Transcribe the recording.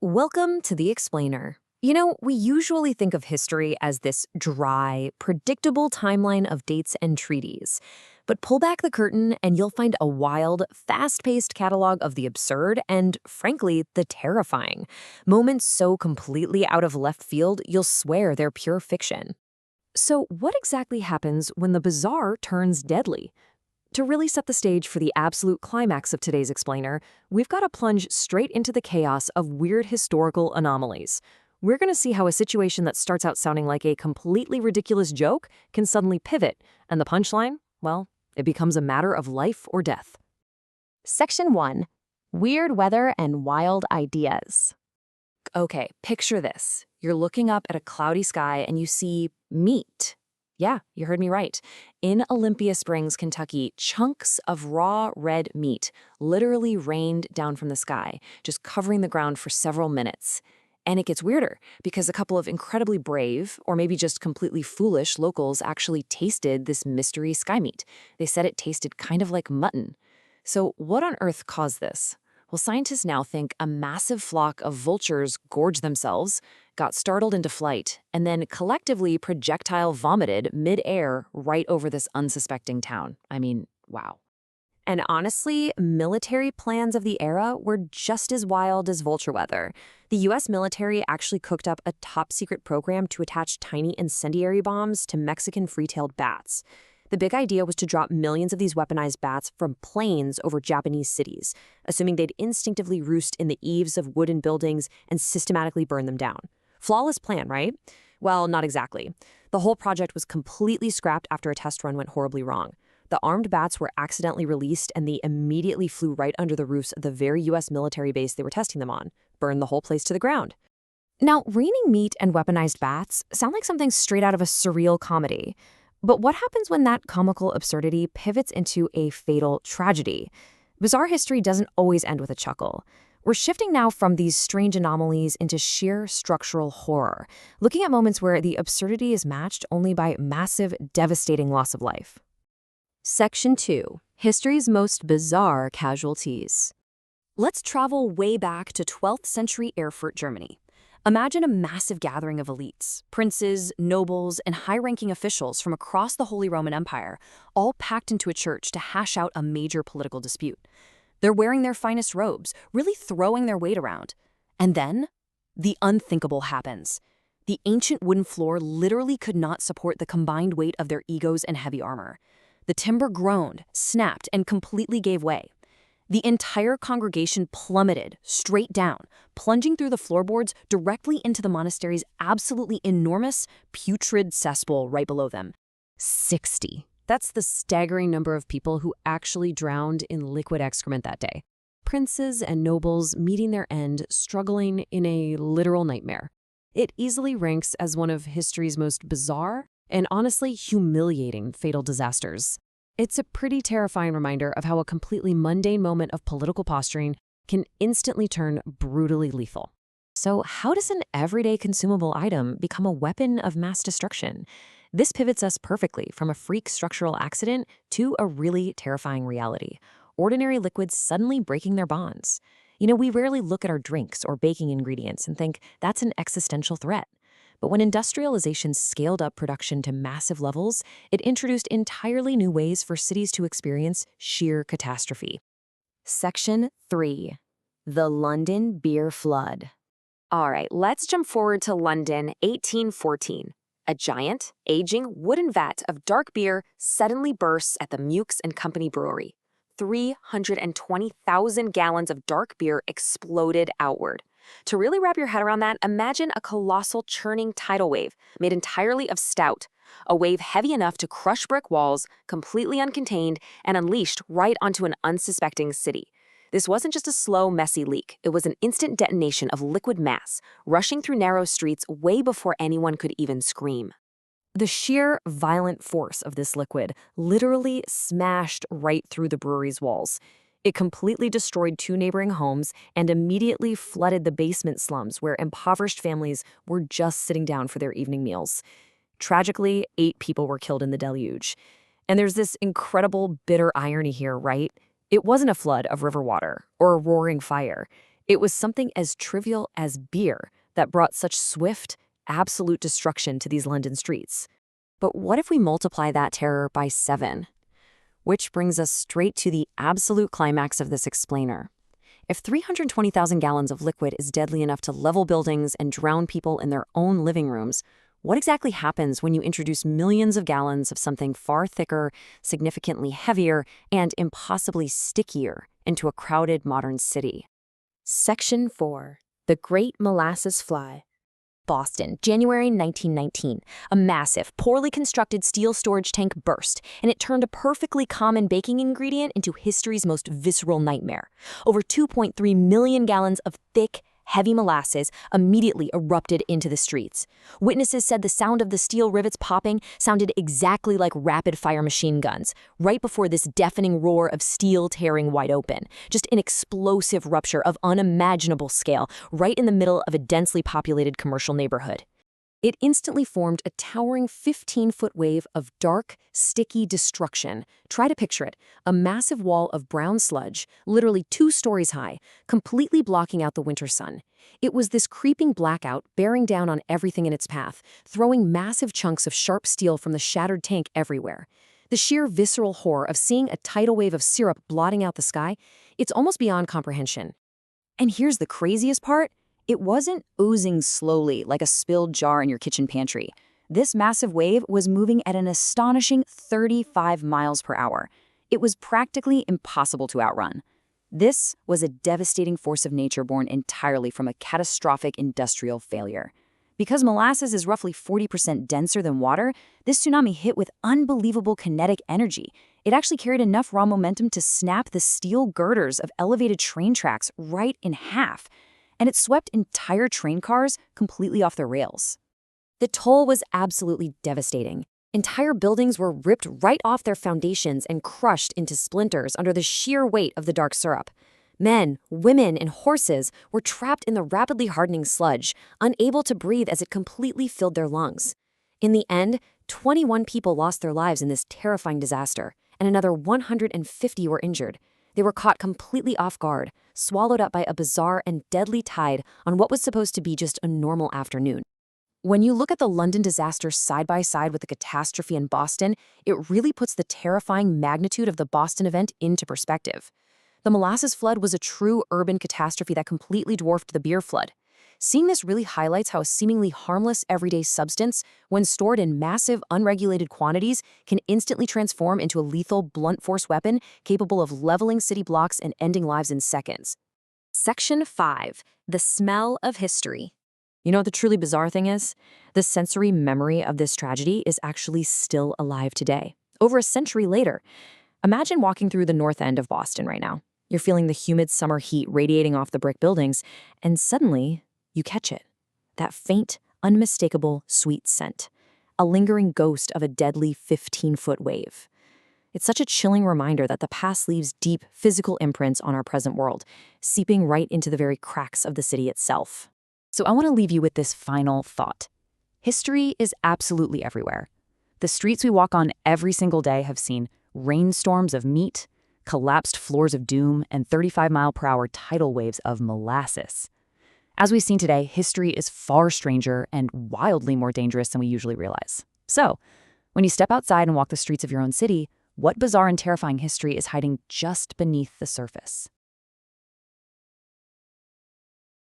Welcome to The Explainer. We usually think of history as this dry, predictable timeline of dates and treaties. But pull back the curtain and you'll find a wild, fast-paced catalog of the absurd and, frankly, the terrifying. Moments so completely out of left field, you'll swear they're pure fiction. So what exactly happens when the bizarre turns deadly? To really set the stage for the absolute climax of today's explainer, we've got to plunge straight into the chaos of weird historical anomalies. We're going to see how a situation that starts out sounding like a completely ridiculous joke can suddenly pivot, and the punchline, well, it becomes a matter of life or death. Section 1. Weird weather and wild ideas. Okay, picture this. You're looking up at a cloudy sky and you see meat. Yeah, you heard me right. In Olympia Springs, Kentucky, chunks of raw red meat literally rained down from the sky, just covering the ground for several minutes. And it gets weirder because a couple of incredibly brave, or maybe just completely foolish locals actually tasted this mystery sky meat. They said it tasted kind of like mutton. So what on earth caused this? Well, scientists now think a massive flock of vultures gorged themselves, got startled into flight, and then collectively projectile vomited mid-air right over this unsuspecting town. I mean, wow. And honestly, military plans of the era were just as wild as vulture weather. The US military actually cooked up a top-secret program to attach tiny incendiary bombs to Mexican free-tailed bats. The big idea was to drop millions of these weaponized bats from planes over Japanese cities, assuming they'd instinctively roost in the eaves of wooden buildings and systematically burn them down. Flawless plan, right? Well, not exactly. The whole project was completely scrapped after a test run went horribly wrong. The armed bats were accidentally released and they immediately flew right under the roofs of the very US military base they were testing them on, burned the whole place to the ground. Now, raining meat and weaponized bats sound like something straight out of a surreal comedy. But what happens when that comical absurdity pivots into a fatal tragedy? Bizarre history doesn't always end with a chuckle. We're shifting now from these strange anomalies into sheer structural horror, looking at moments where the absurdity is matched only by massive, devastating loss of life. Section 2. History's most bizarre casualties. Let's travel way back to 12th century Erfurt, Germany. Imagine a massive gathering of elites, princes, nobles, and high-ranking officials from across the Holy Roman Empire, all packed into a church to hash out a major political dispute. They're wearing their finest robes, really throwing their weight around. And then, the unthinkable happens. The ancient wooden floor literally could not support the combined weight of their egos and heavy armor. The timber groaned, snapped, and completely gave way. The entire congregation plummeted straight down, plunging through the floorboards directly into the monastery's absolutely enormous, putrid cesspool right below them. 60. That's the staggering number of people who actually drowned in liquid excrement that day. Princes and nobles meeting their end, struggling in a literal nightmare. It easily ranks as one of history's most bizarre and honestly humiliating fatal disasters. It's a pretty terrifying reminder of how a completely mundane moment of political posturing can instantly turn brutally lethal. So how does an everyday consumable item become a weapon of mass destruction? This pivots us perfectly from a freak structural accident to a really terrifying reality. Ordinary liquids suddenly breaking their bonds. We rarely look at our drinks or baking ingredients and think that's an existential threat. But when industrialization scaled up production to massive levels, it introduced entirely new ways for cities to experience sheer catastrophe. Section 3. The London Beer Flood. All right, let's jump forward to London, 1814. A giant, aging wooden vat of dark beer suddenly bursts at the Mewks and Company Brewery. 320,000 gallons of dark beer exploded outward. To really wrap your head around that, imagine a colossal churning tidal wave made entirely of stout, a wave heavy enough to crush brick walls, completely uncontained, and unleashed right onto an unsuspecting city. This wasn't just a slow, messy leak. It was an instant detonation of liquid mass, rushing through narrow streets way before anyone could even scream. The sheer violent force of this liquid literally smashed right through the brewery's walls. It completely destroyed 2 neighboring homes and immediately flooded the basement slums where impoverished families were just sitting down for their evening meals. Tragically, 8 people were killed in the deluge. And there's this incredible bitter irony here, right? It wasn't a flood of river water or a roaring fire. It was something as trivial as beer that brought such swift, absolute destruction to these London streets. But what if we multiply that terror by 7? Which brings us straight to the absolute climax of this explainer. If 320,000 gallons of liquid is deadly enough to level buildings and drown people in their own living rooms, what exactly happens when you introduce millions of gallons of something far thicker, significantly heavier, and impossibly stickier into a crowded modern city? Section 4. The Great Molasses Fly. Boston, January 1919. A massive, poorly constructed steel storage tank burst, and it turned a perfectly common baking ingredient into history's most visceral nightmare. Over 2.3 million gallons of thick, heavy molasses immediately erupted into the streets. Witnesses said the sound of the steel rivets popping sounded exactly like rapid-fire machine guns, right before this deafening roar of steel tearing wide open. Just an explosive rupture of unimaginable scale, right in the middle of a densely populated commercial neighborhood. It instantly formed a towering 15-foot wave of dark, sticky destruction. Try to picture it, a massive wall of brown sludge, literally 2 stories high, completely blocking out the winter sun. It was this creeping blackout bearing down on everything in its path, throwing massive chunks of sharp steel from the shattered tank everywhere. The sheer visceral horror of seeing a tidal wave of syrup blotting out the sky, it's almost beyond comprehension. And here's the craziest part. It wasn't oozing slowly like a spilled jar in your kitchen pantry. This massive wave was moving at an astonishing 35 miles per hour. It was practically impossible to outrun. This was a devastating force of nature born entirely from a catastrophic industrial failure. Because molasses is roughly 40% denser than water, this tsunami hit with unbelievable kinetic energy. It actually carried enough raw momentum to snap the steel girders of elevated train tracks right in half. And it swept entire train cars completely off their rails. The toll was absolutely devastating. Entire buildings were ripped right off their foundations and crushed into splinters under the sheer weight of the dark syrup. Men, women, and horses were trapped in the rapidly hardening sludge, unable to breathe as it completely filled their lungs. In the end, 21 people lost their lives in this terrifying disaster, and another 150 were injured. They were caught completely off guard, swallowed up by a bizarre and deadly tide on what was supposed to be just a normal afternoon. When you look at the London disaster side by side with the catastrophe in Boston, it really puts the terrifying magnitude of the Boston event into perspective. The molasses flood was a true urban catastrophe that completely dwarfed the beer flood. Seeing this really highlights how a seemingly harmless everyday substance, when stored in massive, unregulated quantities, can instantly transform into a lethal, blunt force weapon capable of leveling city blocks and ending lives in seconds. Section 5. The Smell of History. You know what the truly bizarre thing is? The sensory memory of this tragedy is actually still alive today, over a century later. Imagine walking through the north end of Boston right now. You're feeling the humid summer heat radiating off the brick buildings, and suddenly, you catch it. That faint, unmistakable, sweet scent. A lingering ghost of a deadly 15-foot wave. It's such a chilling reminder that the past leaves deep, physical imprints on our present world, seeping right into the very cracks of the city itself. So I want to leave you with this final thought. History is absolutely everywhere. The streets we walk on every single day have seen rainstorms of meat, collapsed floors of doom, and 35-mile-per-hour tidal waves of molasses. As we've seen today, history is far stranger and wildly more dangerous than we usually realize. So, when you step outside and walk the streets of your own city, what bizarre and terrifying history is hiding just beneath the surface?